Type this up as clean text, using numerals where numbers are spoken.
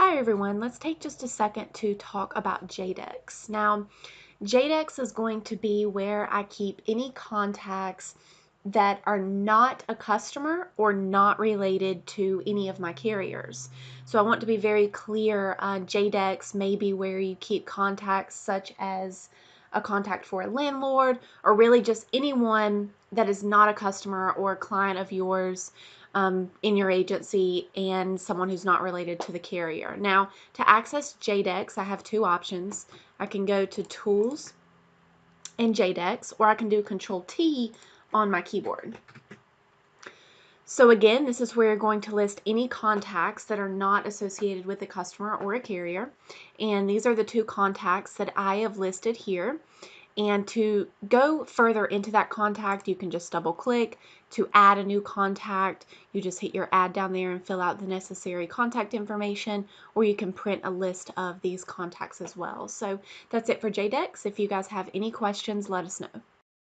Hi everyone, let's take just a second to talk about J-Dex. Now, J-Dex is going to be where I keep any contacts that are not a customer or not related to any of my carriers. So I want to be very clear, J-Dex may be where you keep contacts such as a contact for a landlord or really just anyone that is not a customer or a client of yours in your agency and someone who's not related to the carrier. Now, to access J-Dex, I have two options. I can go to Tools and J-Dex, or I can do Control-T on my keyboard. So again, this is where you're going to list any contacts that are not associated with a customer or a carrier. And these are the two contacts that I have listed here. And to go further into that contact, you can just double click. To add a new contact, you just hit your add down there and fill out the necessary contact information, or you can print a list of these contacts as well. So that's it for J-Dex. If you guys have any questions, let us know.